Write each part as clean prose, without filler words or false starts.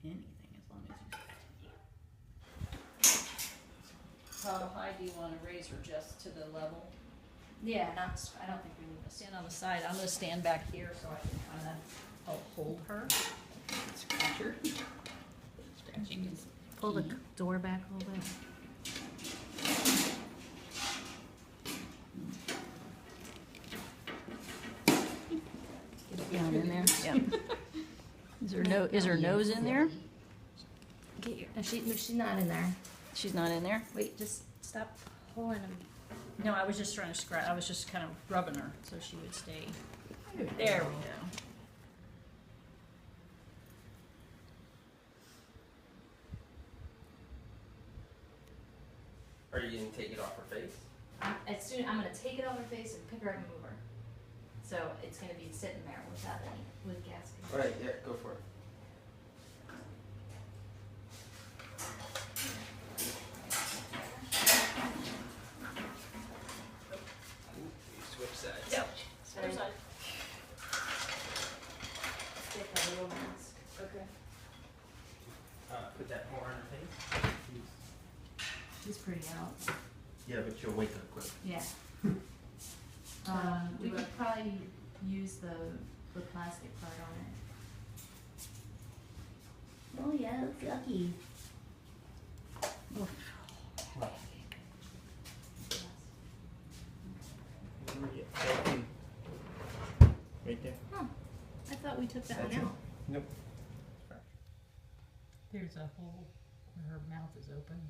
anything as long as you say it to me. How high do you want to raise her, just to the level? Yeah, not. I don't think we need to Stand on the side. I'm going to stand back here so I can kind of help hold her. Scratch her. Scratching is pull the key. door back a little bit. Get it down in there. Yep. Is her nose in there? Get your, she's not in there. She's not in there? Wait, just stop pulling them. No, I was just trying to scratch. I was just kind of rubbing her so she would stay. There we go. Are you gonna take it off her face? As soon I'm gonna take it off her face and pick her up and move her. So it's gonna be sitting there without any with gas. All right, yeah, go for it. Switch sides. Yep. Sorry. Other side. Take that little mask. Okay. Put that more on her face. She's pretty out. Yeah, but you'll wake up quick. Yeah. We could probably use the plastic part on it. Oh yeah, it's lucky. Right there. Huh. I thought we took that That's one it? out. Nope. There's a hole where her mouth is open.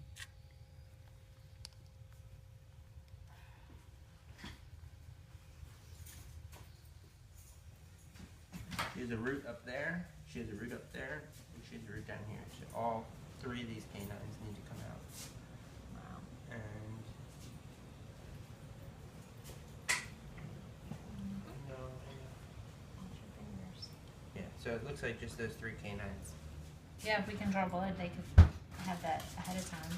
She has a root up there, she has a root up there, and she has a root down here. So all three of these canines need to come out. Wow. And yeah, so it looks like just those three canines. Yeah, if we can draw blood, they could have that ahead of time.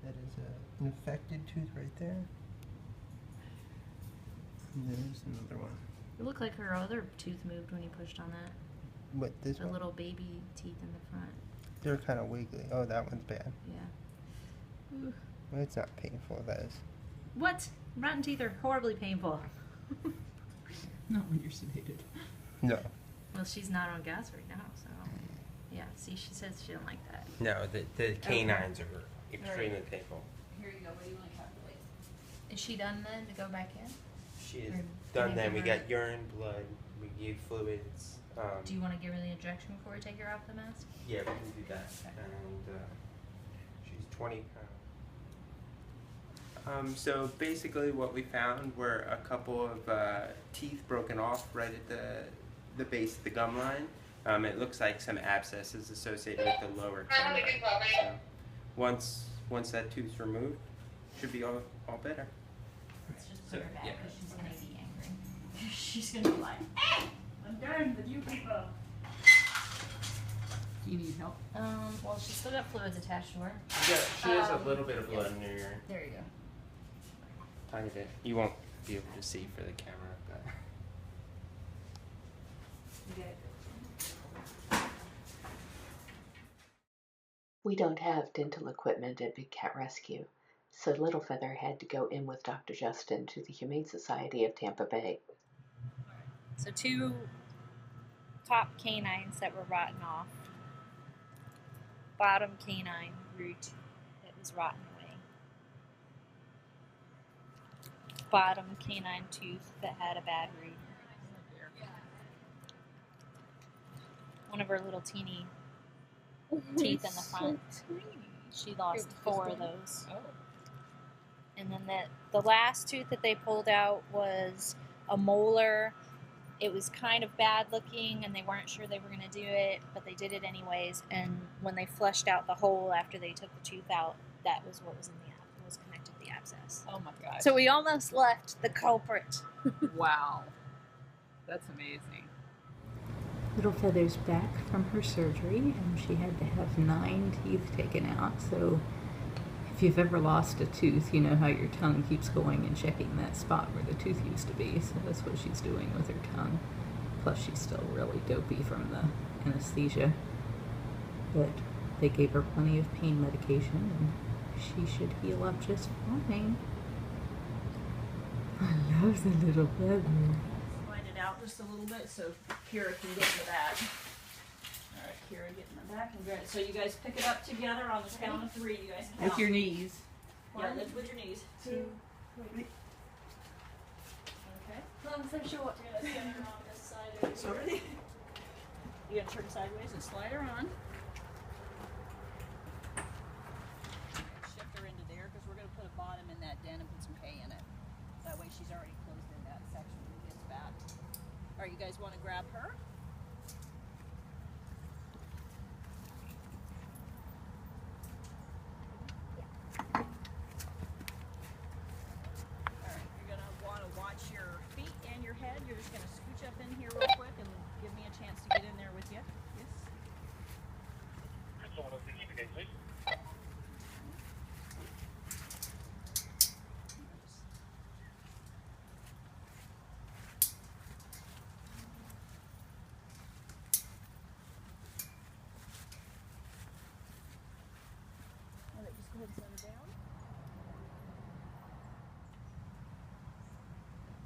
That is an infected tooth right there. And there's another one. It looked like her other tooth moved when you pushed on that. What, this The one? little baby teeth in the front. They're kind of wiggly. Oh, that one's bad. Yeah. Ooh. Well, it's not painful, that is. What? Rotten teeth are horribly painful. Not when you're sedated. No. Well, she's not on gas right now, so. Yeah, see, she says she don't like that. No, the canines are extremely painful. Here you go. What do you want to calculate? Is she done then to go back in? She is Or done can I then. We give her- got urine, blood, we gave fluids. Do you want to give her the injection before we take her off the mask? Yeah, we can do that. Okay. And she's 20 pounds. So basically what we found were a couple of teeth broken off right at the base of the gum line. It looks like some abscesses associated with the lower canine. So once that tooth's removed, should be all better. Let's just So, put her back yeah. because she's going to be angry. She's going to be like, hey, I'm done with you people. Do you need help? Well, she's still got fluids attached to her. Yeah, she has a little bit of blood in her urine. There you go. Tiny bit. You won't be able to see for the camera, but You get it. We don't have dental equipment at Big Cat Rescue, so Little Feather had to go in with Dr. Justin to the Humane Society of Tampa Bay. So 2 top canines that were rotten off. Bottom canine root that was rotten away. Bottom canine tooth that had a bad root. One of her little teeny teeth in the front. She lost 4 of those. Oh. And then the last tooth that they pulled out was a molar. It was kind of bad looking and they weren't sure they were going to do it, but they did it anyways. And when they flushed out the hole after they took the tooth out, that was what was in the was connected to the abscess. Oh my gosh. So we almost left the culprit. Wow. That's amazing. Little Feather's back from her surgery, and she had to have 9 teeth taken out, so If you've ever lost a tooth, you know how your tongue keeps going and checking that spot where the tooth used to be. So that's what she's doing with her tongue. Plus, she's still really dopey from the anesthesia. But they gave her plenty of pain medication, and she should heal up just fine. I love the little feather. Slide it out just a little bit so Kira can get in the back. All right, Kira, get in the back and grab it. So you guys pick it up together on the count of 3. You guys count. With your knees. Yeah, lift with your knees. 2. Okay. Long so short. You're gonna stand her on this side of you. Sorry. You gotta turn sideways and slide her on. Shift her into there because we're gonna put a bottom in that den and put some hay in it. That way she's already closed in that section when it gets back. All right, you guys want to grab her? All right, you're gonna want to watch your feet and your head. You're just gonna scooch up in here real quick and give me a chance to get in there with you. Yes. All right, just go ahead and set her down.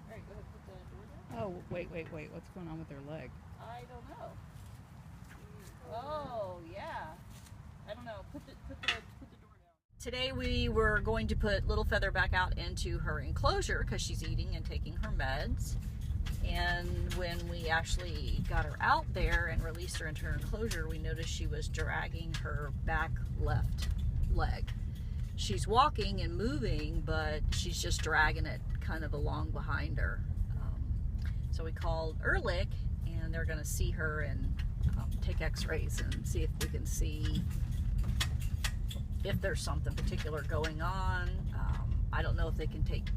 All right, go ahead and put the door down. Oh, wait. What's going on with her leg? I don't know. Oh, yeah. I don't know. Put the door down. Today we were going to put Little Feather back out into her enclosure because she's eating and taking her meds. And when we actually got her out there and released her into her enclosure, we noticed she was dragging her back left leg. She's walking and moving, but she's just dragging it kind of along behind her. So we called Ehrlich, and they're going to see her and take x-rays and see if we can see if there's something particular going on. I don't know if they can take,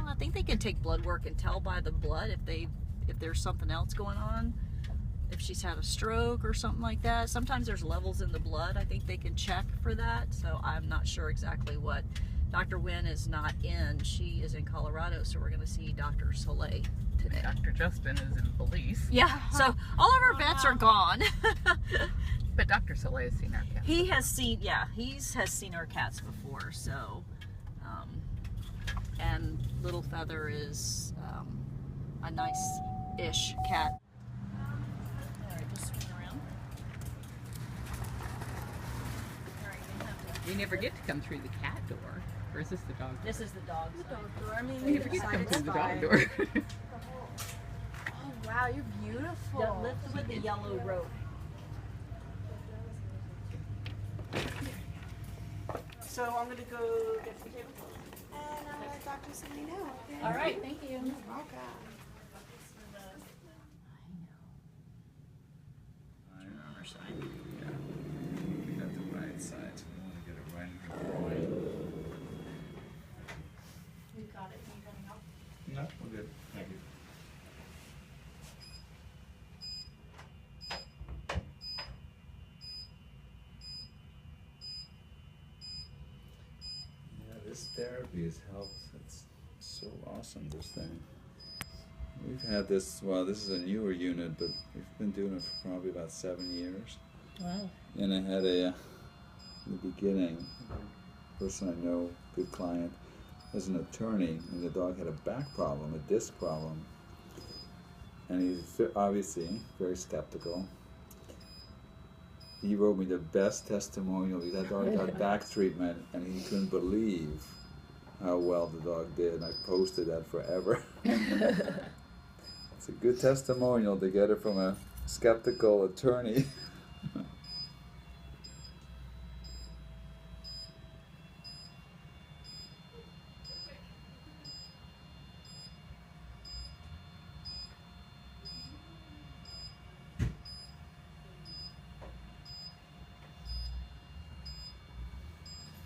I think they can take blood work and tell by the blood if there's something else going on, if she's had a stroke or something like that. Sometimes there's levels in the blood. I think they can check for that, so I'm not sure exactly what. Dr. Wynn is not in. She is in Colorado, so we're going to see Dr. Soleil today. Dr. Justin is in Belize. Yeah, so all of our vets are gone. But Dr. Soleil has seen our cat. He has seen our cats before, so, and Little Feather is a nice-ish cat. All right, just swing around. All right, you're gonna have to. You never get to come through the cat door. Or is this the dog door? This is the dog side. door. I mean, You never get to come through the dog door. Oh wow, you're beautiful. Yeah, lift with the yellow rope. So I'm gonna go get some table. And I'll let Dr. Cindy know. Okay? All right, thank you. Okay. Armor side. Yeah, we got the right side, so we want to get it right in her groin. We've got it. Are you coming up? No, we're good. Thank you. Yeah, this therapy has helped. It's so awesome, this thing. We've had this, well, this is a newer unit, but we've been doing it for probably about 7 years. Wow. And I had in the beginning, a person I know, good client, as an attorney, and the dog had a back problem, a disc problem. And he's obviously very skeptical. He wrote me the best testimonial. That dog got back treatment, and he couldn't believe how well the dog did. And I posted that forever. It's a good testimonial to get it from a skeptical attorney.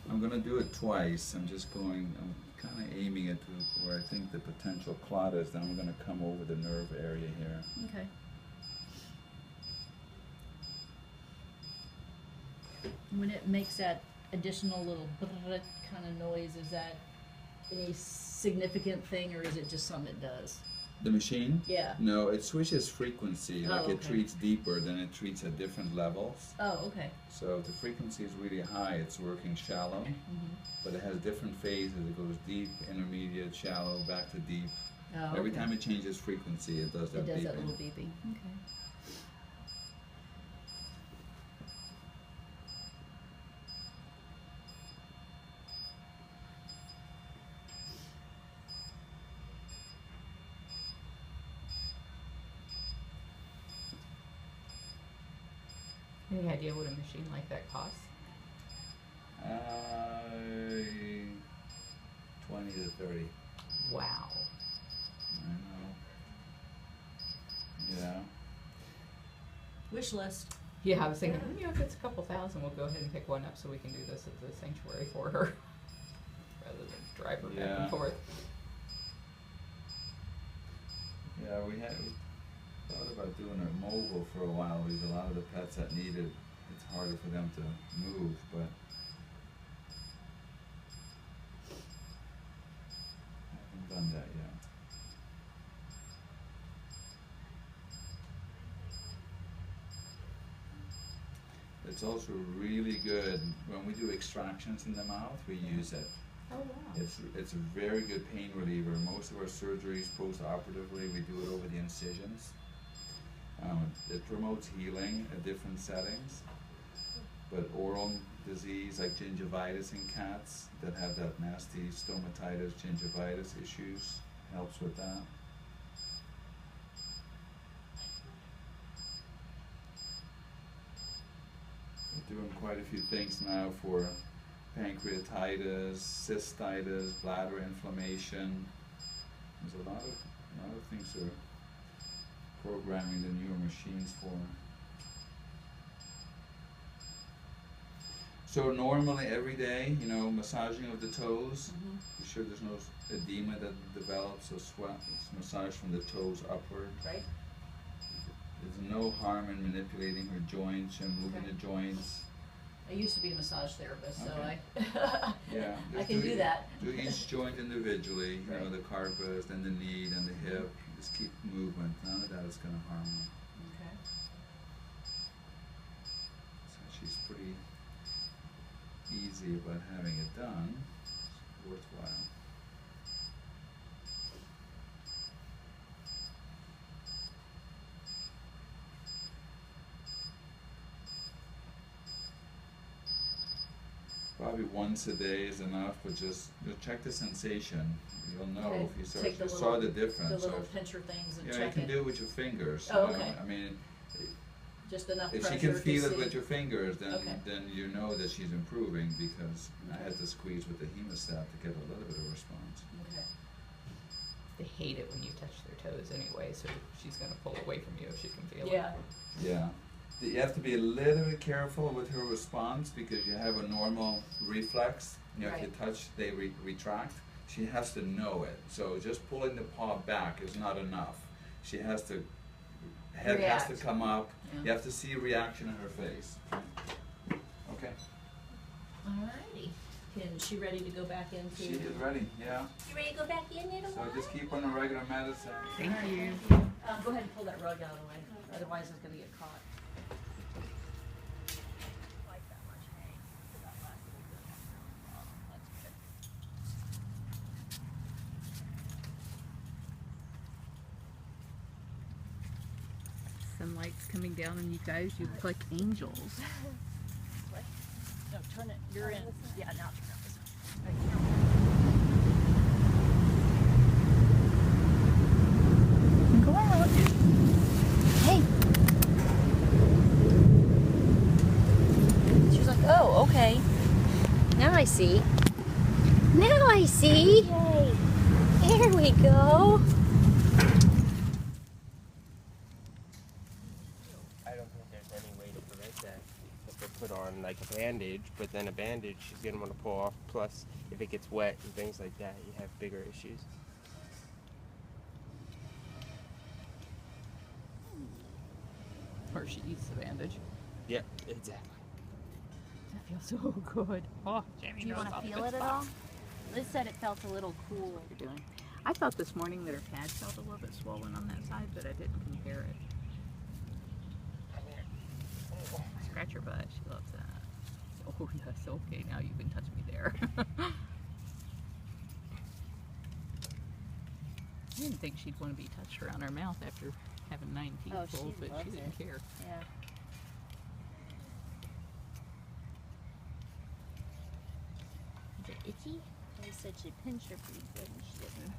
I'm going to do it twice. I'm kind of aiming it to where I think the potential clot is. Then I'm going to come over the nerve area here. Okay. When it makes that additional little kind of noise, is that any significant thing, or is it just something it does? The machine? Yeah. No, it switches frequency. Like Oh, it okay. treats deeper, then it treats at different levels. Oh, okay. So if the frequency is really high, it's working shallow, but it has different phases. It goes deep, intermediate, shallow, back to deep. Oh, Every okay. time it changes frequency, it does that It does beeping. that little beeping. Okay. Any idea what a machine like that costs? 20 to 30. Wow. I know. Yeah. Wish list. Yeah, I was thinking, you know, if it's a couple thousand, we'll go ahead and pick one up so we can do this at the sanctuary for her, rather than drive her back Yeah. and forth. Yeah, we thought about doing a mobile for a while because a lot of the pets that need it, it's harder for them to move, but I haven't done that yet. It's also really good when we do extractions in the mouth, we use it. Oh, wow. It's a very good pain reliever. Most of our surgeries post-operatively, we do it over the incisions. It promotes healing at different settings, but oral disease like gingivitis in cats that have that nasty stomatitis, gingivitis issues helps with that. We're doing quite a few things now for pancreatitis, cystitis, bladder inflammation. There's a lot of things we're programming the newer machines for. So normally every day, you know, massaging of the toes, be sure there's no edema that develops, so massage from the toes upward. Right. There's no harm in manipulating her joints and moving Okay. the joints. I used to be a massage therapist, so Okay. I Yeah, I just can do that. Do each joint individually, you know, Right. the carpus, then the knee, then the hip. Just keep movement. None of that is going to harm her. Okay. So she's pretty easy about having it done. It's worthwhile. Probably once a day is enough, but just check the sensation. You'll know Okay. if you start Take the you little- saw the difference. The little So if- pincher things and yeah, you check can it. do it with your fingers. Oh, you know? okay. I mean, Just enough if pressure she can to feel it see. with your fingers, then Okay. then you know that she's improving because I had to squeeze with the hemostat to get a little bit of response. Okay. They hate it when you touch their toes anyway, so she's going to pull away from you if she can feel it. Yeah. Yeah. You have to be a little bit careful with her response because you have a normal reflex. You know, if you Right. touch, they retract. She has to know it. So just pulling the paw back is not enough. She has to, head has to React. come up. Yeah. You have to see a reaction in her face. Okay. Alrighty. Is she ready to go back into? She is ready, yeah. You ready to go back in, little So one? just keep on the regular medicine. Thank you. Go ahead and pull that rug out of the way. Otherwise, it's gonna get caught. Like that much hay. That last little bit. That's good. Sunlight's coming down on you guys. You look like angels. What? No, turn it. You're in. Yeah, now turn it this way. Go out. Hey. She was like, oh, okay. Now I see. Now I see. Yay. There we go. I don't think there's any way to prevent that. If they put on like a bandage, but then a bandage she's gonna want to pull off. Plus, if it gets wet and things like that, you have bigger issues. Or she eats the bandage. Yeah, exactly. feels so good. Oh, Jamie Do you knows want all to the feel good it at all? spots. Liz said it felt a little cool. What you're doing. I thought this morning that her pads felt a little bit swollen on that side, but I didn't compare it. Scratch her butt. She loves that. Oh, yes. Okay, now you can touch me there. I didn't think she'd want to be touched around her mouth after having 9 teeth Oh, pulled, she but she loves didn't care. Yeah. Is it itchy? They said she'd pinch her pretty good and she didn't.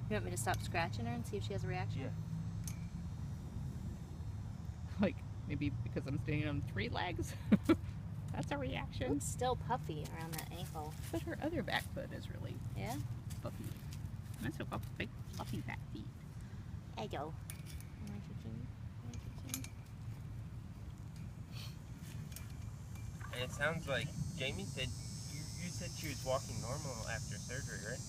You want me to stop scratching her and see if she has a reaction? Yeah. Like, maybe because I'm standing on 3 legs? That's a It reaction. looks still puffy around that ankle. But her other back foot is really Yeah? fluffy. That's a big, fluffy back feet. There you go. And it sounds like Jamie said you said she was walking normal after surgery, right?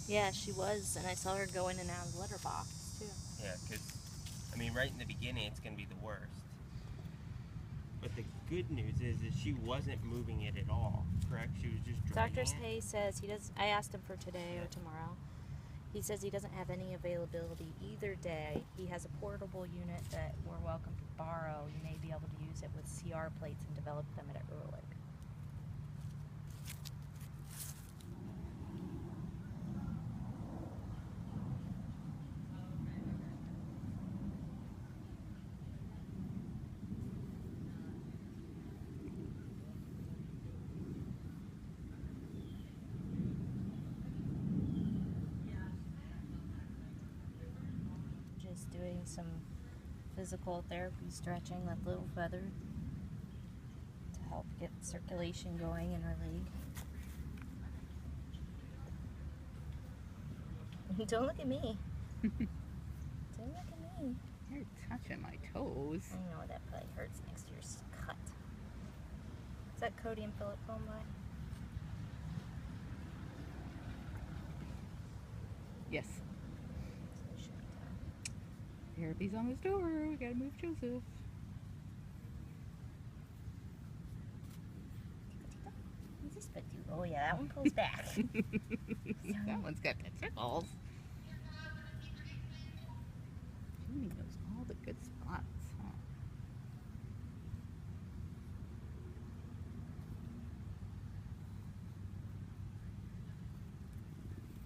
Yeah, she was, and I saw her go in and out of the litter box, too. Yeah, because, I mean, right in the beginning, it's going to be the worst. But the good news is she wasn't moving it at all, correct? She was just dragging Dr. it? Hay says he does. I asked him for today or tomorrow. He says he doesn't have any availability either day. He has a portable unit that we're welcome to borrow. You may be able to use it with CR plates and develop them at Ehrlich. Just doing some physical therapy stretching that little feather to help get circulation going in her leg. Don't look at me. Don't look at me. You're touching my toes. I know that probably hurts next to your cut. Is that Cody and Philip home by? Yes. So they should be done. Therapy's on his door. We gotta move Joseph. What's this foot do? Oh yeah, that one pulls back. That one's got the tickles. Jimmy knows all the good spots, huh?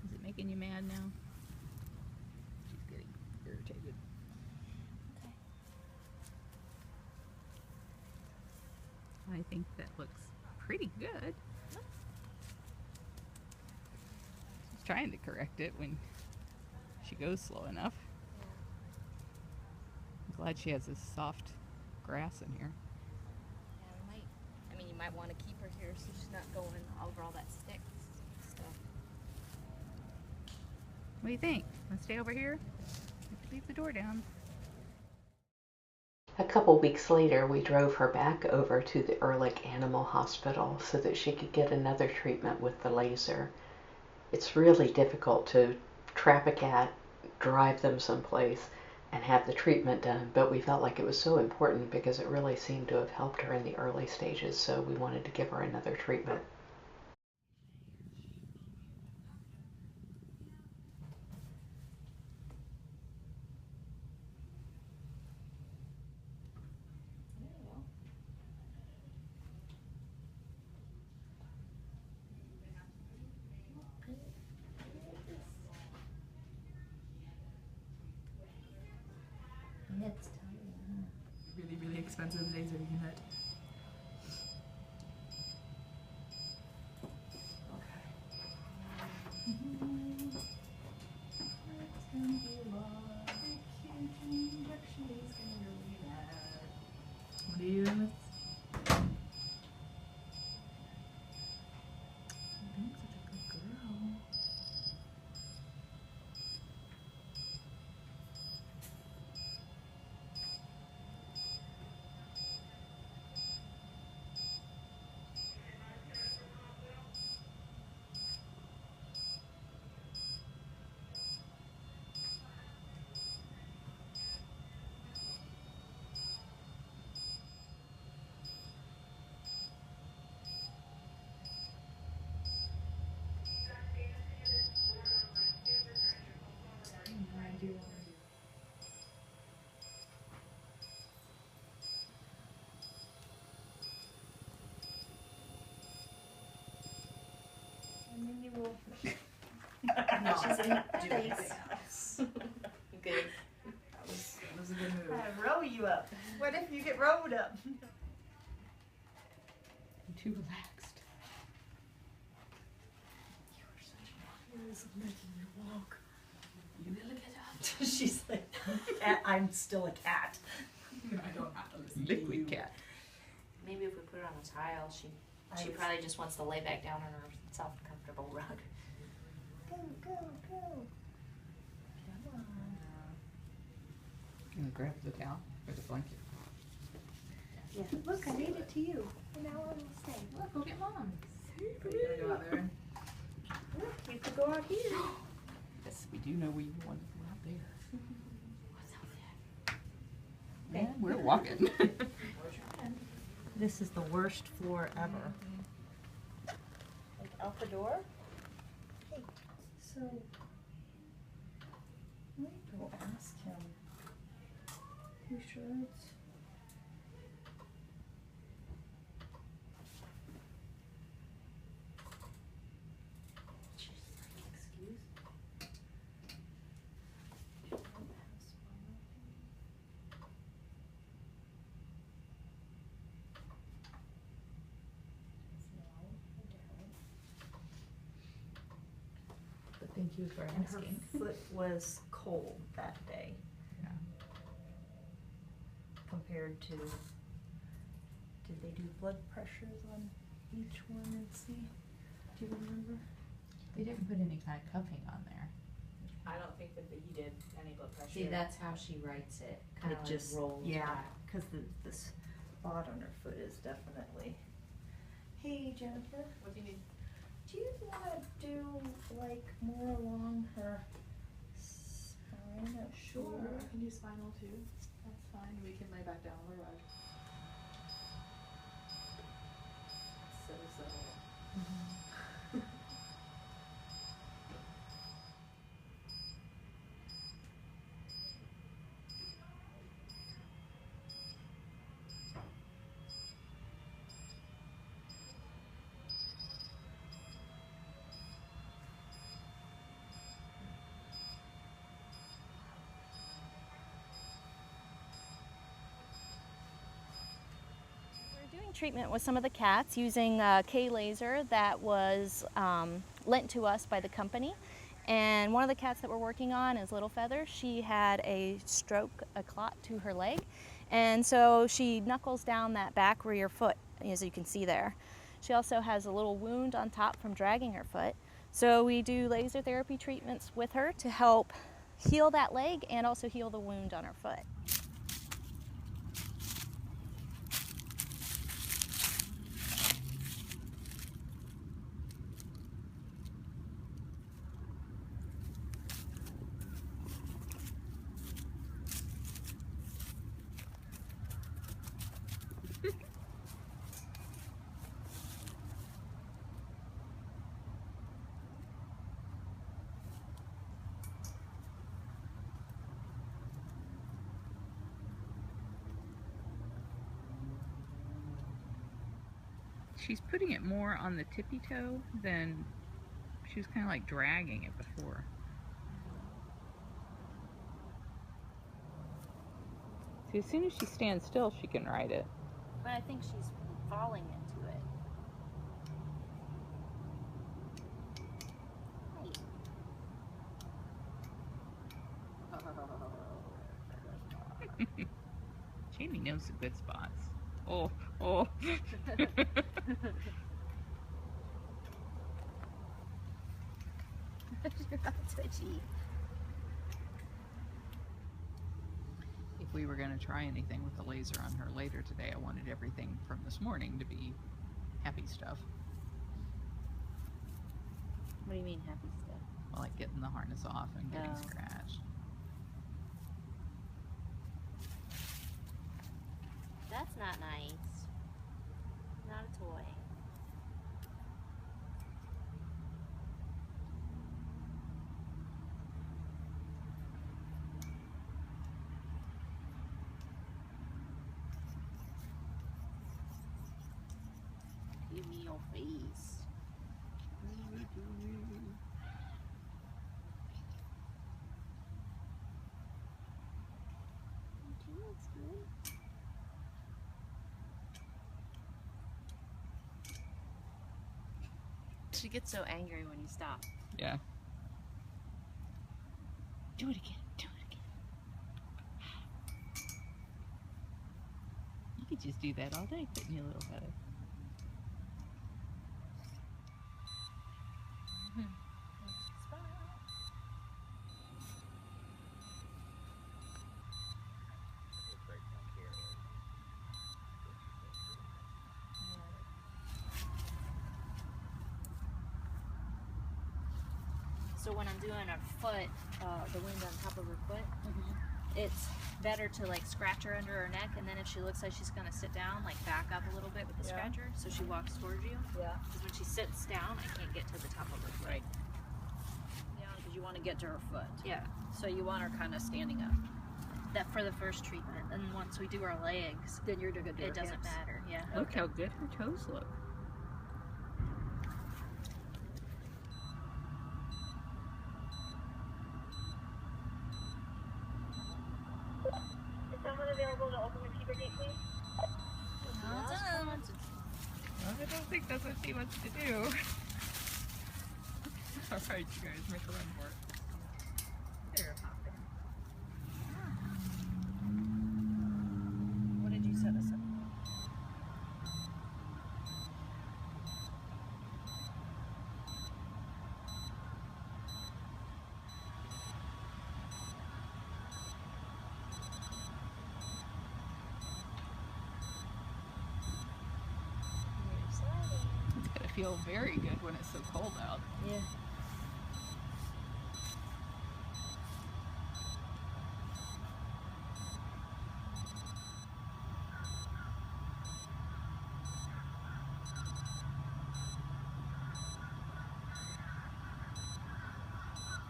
Is it making you mad now? She's getting irritated. Okay. I think that looks pretty good. She's trying to correct it when she goes slow enough. I'm glad she has this soft grass in here. Yeah, we might. I mean, you might want to keep her here so she's not going over all that stick stuff. What do you think? Want to stay over here? We could leave the door down. A couple weeks later, we drove her back over to the Ehrlich Animal Hospital so that she could get another treatment with the laser. It's really difficult to trap a cat, drive them someplace, and have the treatment done, but we felt like it was so important because it really seemed to have helped her in the early stages, so we wanted to give her another treatment. It's tiny, huh? Really, really expensive laser unit. What are you doing with? You're being such a good girl. little. No, She's in thanks. Good. That was a good move. I roll you up. What if you get rolled up? I'm too relaxed. Making me walk. You really get out. She's like, I'm still a cat. I don't have to listen Liquid cat. Maybe if we put her on a tile, she probably just wants to lay back down on her soft, comfortable rug. Go, go, go. Come on. I'm gonna grab the towel or the blanket. Yeah. Look, I made it to you. And now I will stay. Look, go get mom. Are you gonna go out there and Look, you could go out here. Yes, we do know we want to go out there. What's out there? Man, we're walking. This is the worst floor ever. Like out the door? Hey, so let me go ask him. You sure it's she's like, excuse me. She don't have smile. But thank you for And her asking. foot was cold that day. Yeah. Compared to, did they do blood pressures on each one and see? Do you remember? They didn't put any kind of cuffing on there. I don't think that he did any blood pressure. See, that's how she writes it. Kind It of just rolls yeah, back. because the spot on her foot is definitely. Hey Jennifer, What do you need? do you want to do like more along her spine? Sure. I can do spinal too. That's fine. We can lay back down on the rug. So. We're doing treatment with some of the cats using K laser that was lent to us by the company. And one of the cats that we're working on is Little Feather. She had a stroke, a clot to her leg. And so she knuckles down that back rear foot, as you can see there. She also has a little wound on top from dragging her foot. So we do laser therapy treatments with her to help heal that leg and also heal the wound on her foot. She's putting it more on the tippy toe than she was kind of like dragging it before. See, as soon as she stands still, she can ride it. But I think she's falling into it. Jamie knows the good spots. Oh, oh. You're not twitchy. If we were going to try anything with the laser on her later today, I wanted everything from this morning to be happy stuff. What do you mean happy stuff? Well, like getting the harness off and getting Oh. scratched. That's not nice. Not a toy. Give me your face. She gets so angry when you stop. Yeah. Do it again. Do it again. You could just do that all day, couldn't you, little Heather? So when I'm doing her foot, the wound on top of her foot, it's better to like scratch her under her neck, and then if she looks like she's gonna sit down, like back up a little bit with the scratcher, so she walks towards you. Yeah. Because when she sits down, I can't get to the top of her foot. Right. Yeah, because you want to get to her foot. Yeah. So you want her kind of standing up. That for the first treatment, and once we do our legs, Then you're good. it doesn't matter. Yeah. Look how good her toes look. Is someone available to open the puberty, please? I don't think that's what she wants to do. Alright, you guys, make a run for it. What did you set us up? It's gonna feel very good when it's so cold out. Yeah.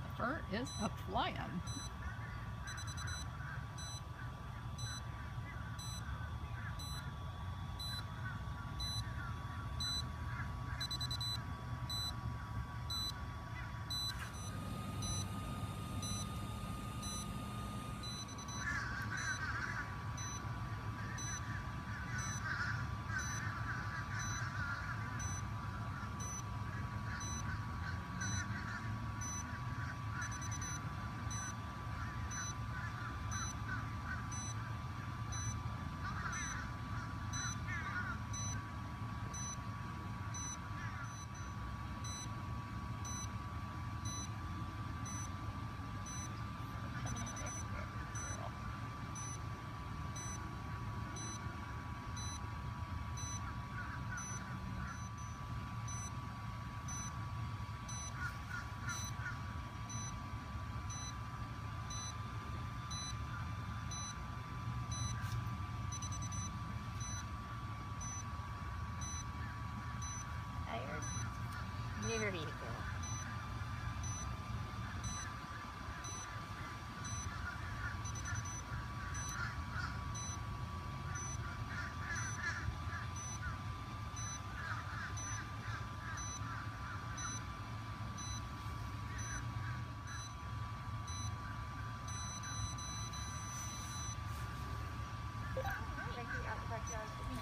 The fur is a flying. There you go.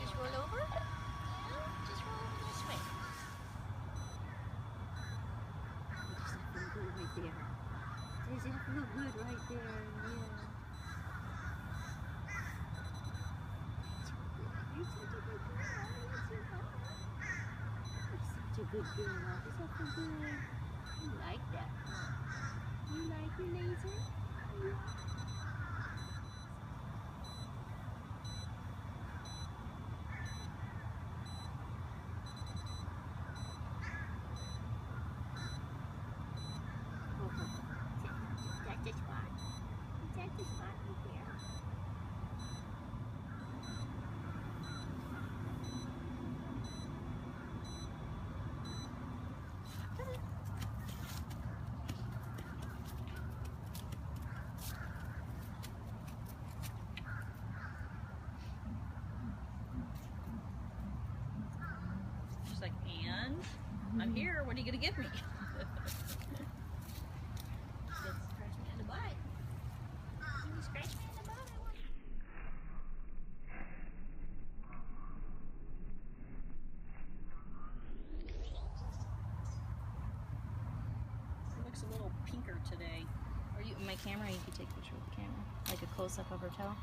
Just roll over? Yeah, just roll over this way. Does that feel good right there? Yeah. You're such a good girl. You're such a good girl. Does that feel good? You like that? You like your laser? Yeah. That's the spot. That's the spot right there. She's like, and I'm here. What are you gonna give me? pinker today. Or you, my camera, you could take a picture with the camera. Like a close-up of her tail.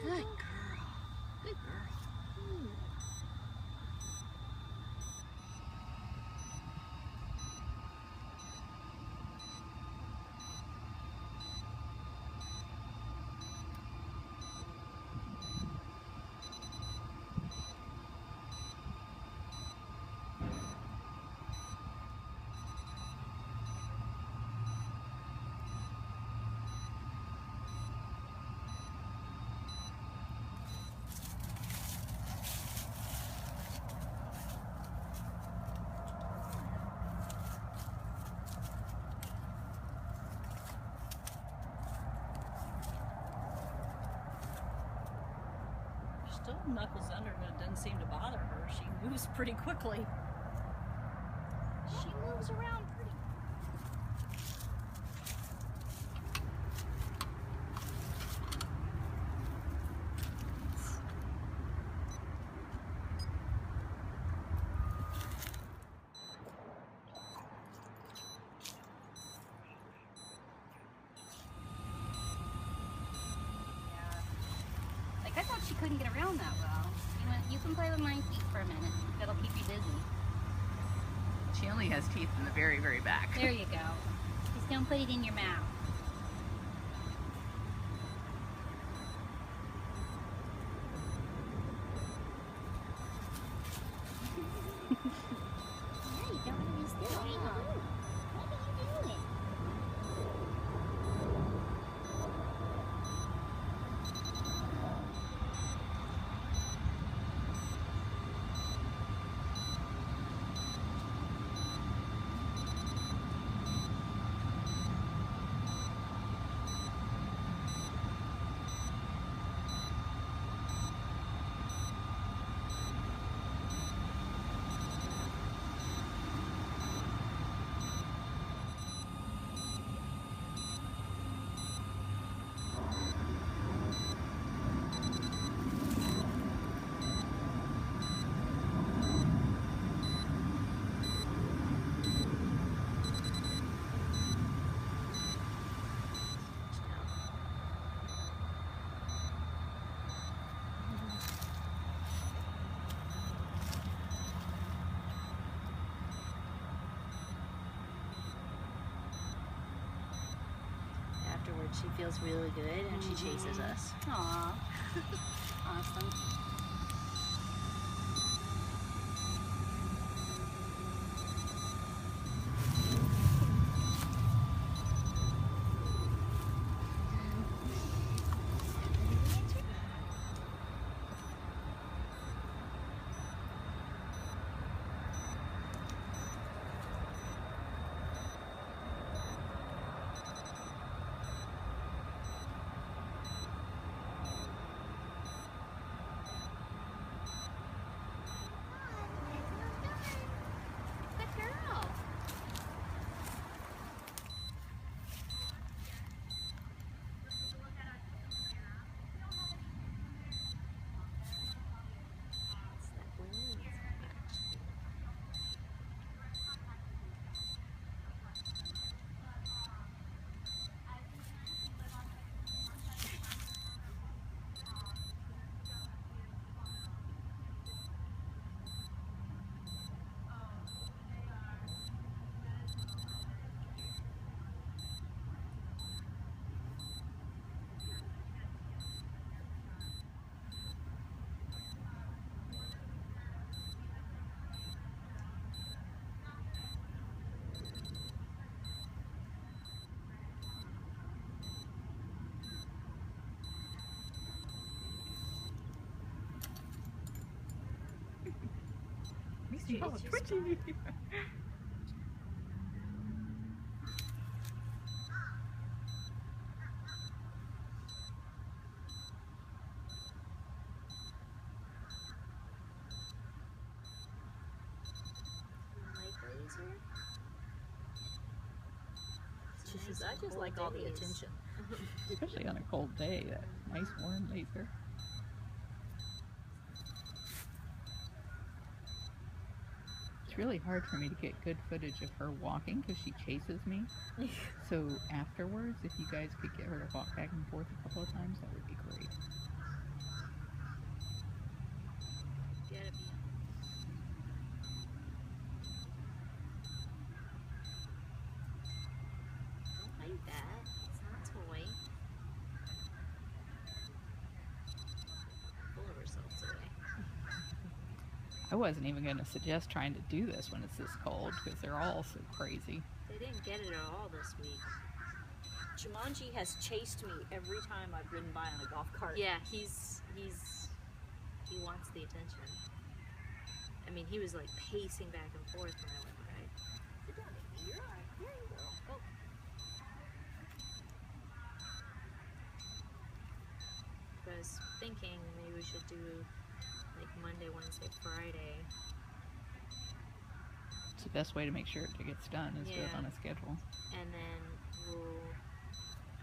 Good girl. Good girl. Still knuckles under, but it doesn't seem to bother her. She moves pretty quickly. She moves around pretty. I thought she couldn't get around that well. You can play with my feet for a minute. That'll keep you busy. She only has teeth in the very, very back. There you go. Just don't put it in your mouth. Yeah, you don't want to be still. What are you doing? Afterwards, she feels really good and she chases us. Aw. Awesome. It's Oh, just twitchy. Like laser? She says, I just like all the attention. Especially on a cold day, that nice warm laser. It's really hard for me to get good footage of her walking because she chases me. So afterwards, if you guys could get her to walk back and forth a couple of times, that would be great. Gotta be. Don't like that. It's not a toy. Pull herself away. I wasn't even going to suggest trying to do this when it's this cold because they're all so crazy. They didn't get it at all this week. Jumanji has chased me every time I've ridden by on a golf cart. Yeah, he wants the attention. I mean, he was like pacing back and forth when I went by. Sit down, baby. You're all right. There you go. Oh. I was thinking maybe we should do like Monday, Wednesday, Friday. It's the best way to make sure it gets done is do it Yeah. on a schedule. And then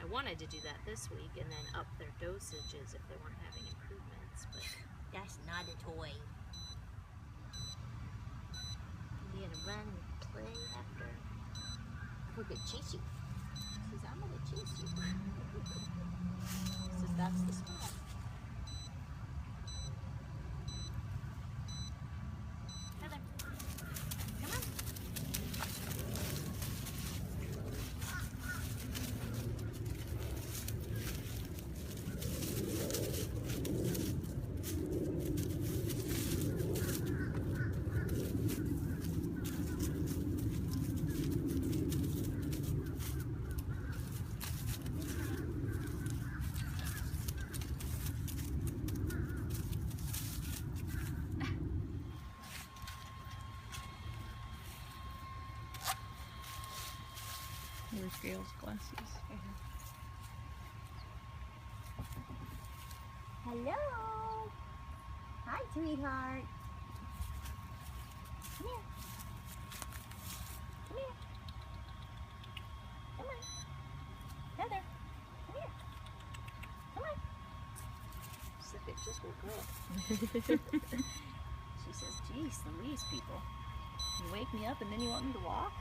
I wanted to do that this week and then up their dosages if they weren't having improvements, but That's not a toy. you gonna run and play after? We're gonna chase you. She says, I'm gonna chase you. She says, that's the spot. Heather, come on. Here's Gail's glasses. Hello. Hi, sweetheart. Come here. Come here. Come on. Heather, come here. Come on. Sipit just woke up. She says, geez, Louise, people. You wake me up and then you want me to walk?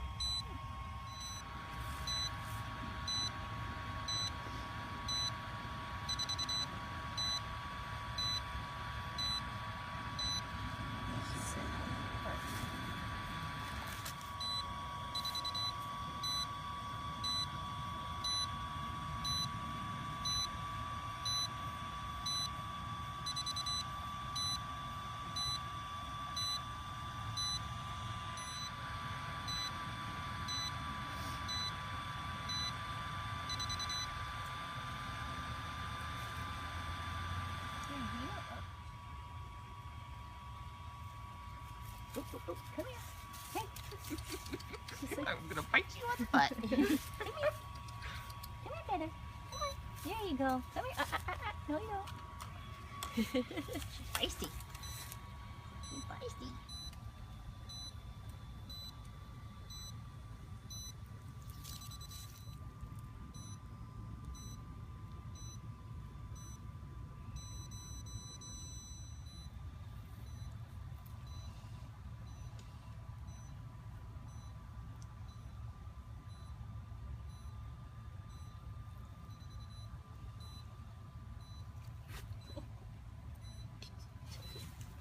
Come here. Hey. I'm gonna bite you on the butt. Come here. Come here, Feather. Come on. There you go. Come here. No, you don't. She's feisty. She's feisty.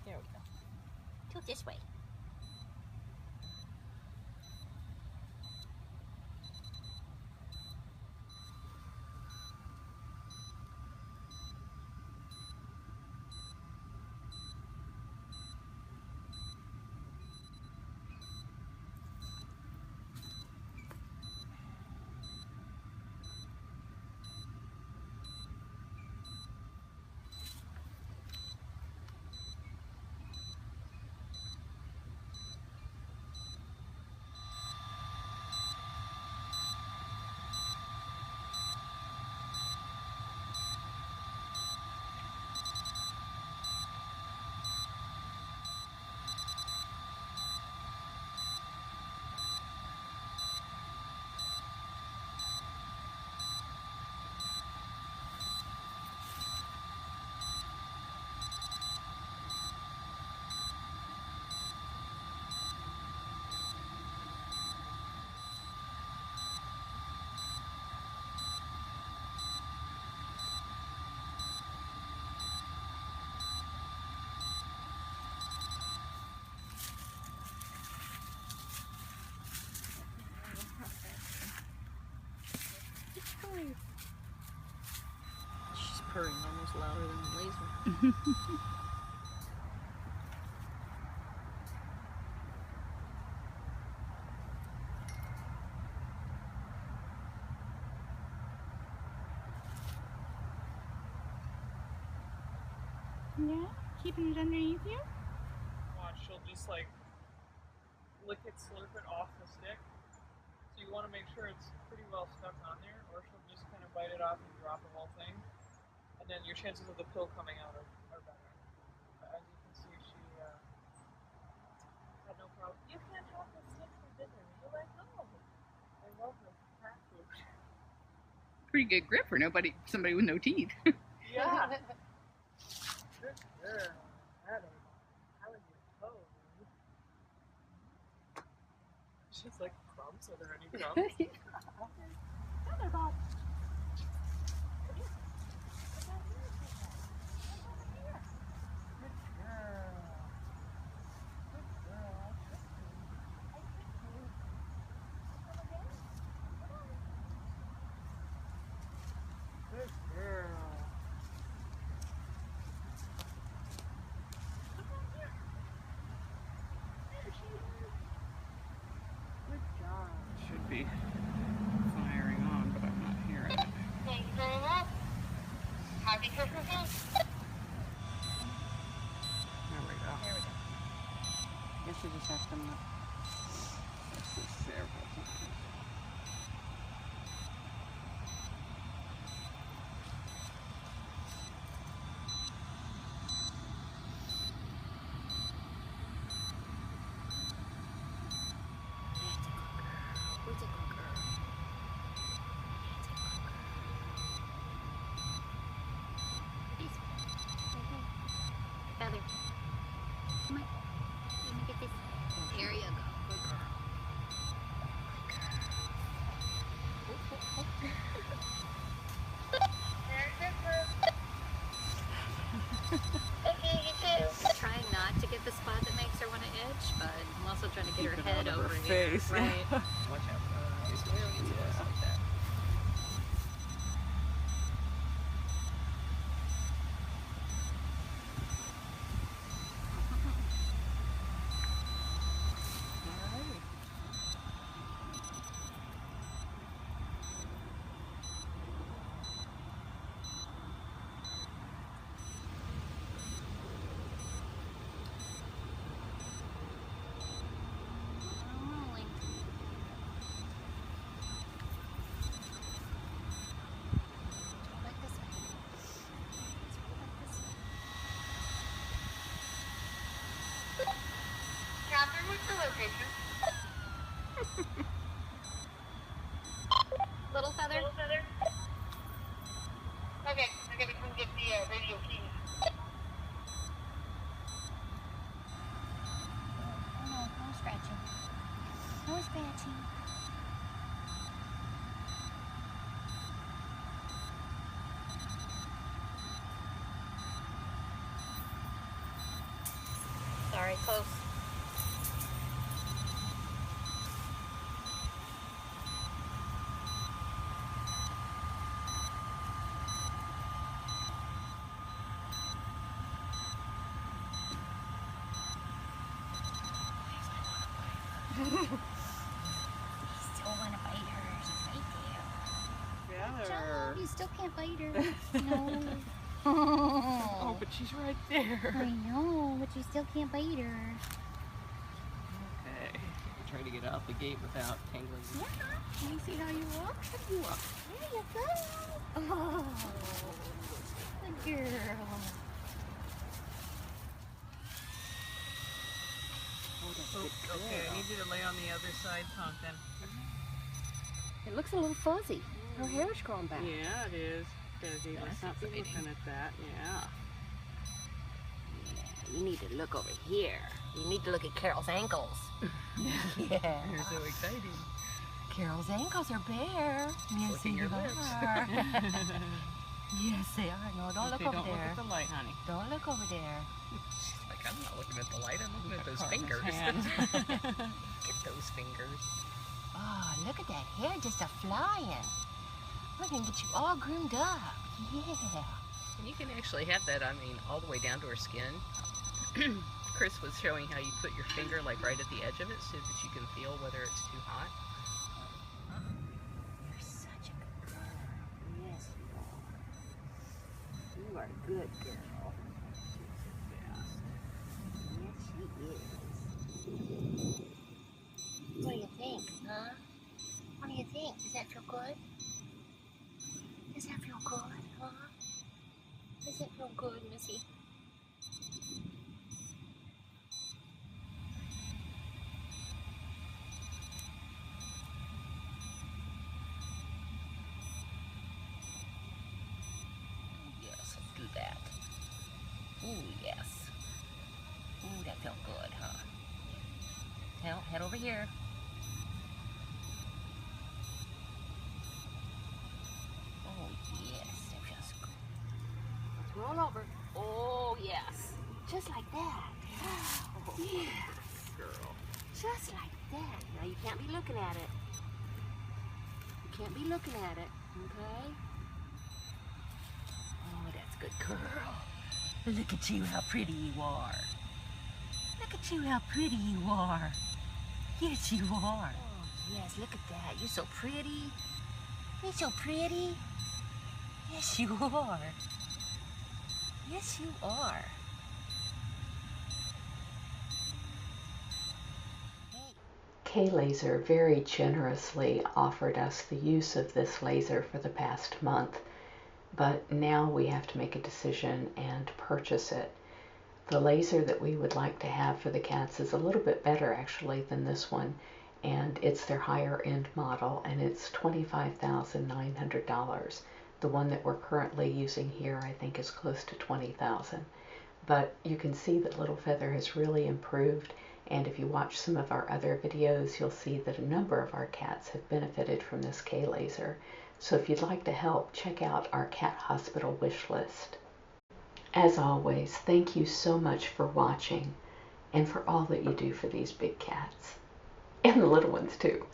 There we go. Tilt this way. purring almost louder than the laser. Yeah, keeping it underneath you. Watch, she'll just like lick it, slurp it off the stick. So you want to make sure it's pretty well stuck on there, or she'll just kind of bite it off and drop the whole thing. And then your chances of the pill coming out are better. But as you can see, she had no problem. You can't have the stick for dinner. You're like, no. I love the cat food. Pretty good grip for somebody with no teeth. Yeah. Good girl. That is how are you toes? She's like crumbs. Are there any crumbs? Should be firing on, but I'm not hearing it. Thank you very much. Happy Christmas Eve. There we go. There we go. Guess you just have to look. This is several times. Feather. Come on. Let me get this. There you go. Good girl. Merry Christmas. Okay, you too. Trying not to get the spot that makes her want to itch, but I'm also trying to get her Keep it head out of over her here. face. Right. Watch out for the face when she gets close like that. Rolling. Like this way. Let's roll like this way. Catherine, what's the location? Little feather. Little Feather? Okay, I gotta come get the radio keys. Oh no, no scratching. No scratching. Sorry, close. Still want to bite her. She's right there. Good job. You still can't bite her. No. Oh, but she's right there. I know, but you still can't bite her. Okay. I'm trying to get out the gate without tangling. Yeah. Can you see how you walk? How do you walk? There you go. Oh, good girl. Okay, I need you to lay on the other side, Pumpkin. It looks a little fuzzy. Her hair's growing back. Yeah, it is. Desi, let's not be looking at that. Yeah. Yeah, you need to look over here. You need to look at Carol's ankles. Yeah. You're so exciting. Carol's ankles are bare. Yes, Licking they your are. lips. Yes, they are. No, don't look Okay, over don't there. look at the light, honey. Don't look over there. She's like, I'm not looking at the light. I'm looking at those Carmen's fingers. hand. Get those fingers. Oh, look at that hair just a-flying. We're gonna get you all groomed up. Yeah. And you can actually have that, I mean, all the way down to her skin. Chris was showing how you put your finger like right at the edge of it so that you can feel whether it's too hot. You're such a good girl. Yes, you are. You are a good girl. Yes, she is. What do you think, huh? What do you think? Does that feel good? Does that feel good, huh? Does that feel good, Missy? Yes, let's do that. Ooh, yes. Ooh, that felt good, huh? Now, head over here. Oh, yes, that feels good. Let's roll over. Oh, yes. Just like that. Oh, yes, girl. Just like that. Now, you can't be looking at it. You can't be looking at it, okay? Oh, that's good, girl. Look at you, how pretty you are. Look at you, how pretty you are. Yes, you are. Oh, yes, look at that. You're so pretty. You're so pretty. Yes, you are. Yes, you are. K-Laser very generously offered us the use of this laser for the past month, but now we have to make a decision and purchase it. The laser that we would like to have for the cats is a little bit better actually than this one, and it's their higher end model, and it's $25,900. The one that we're currently using here I think is close to $20,000. But you can see that Little Feather has really improved, and if you watch some of our other videos you'll see that a number of our cats have benefited from this K-Laser. So if you'd like to help, check out our cat hospital wish list. As always, thank you so much for watching and for all that you do for these big cats. And the little ones too.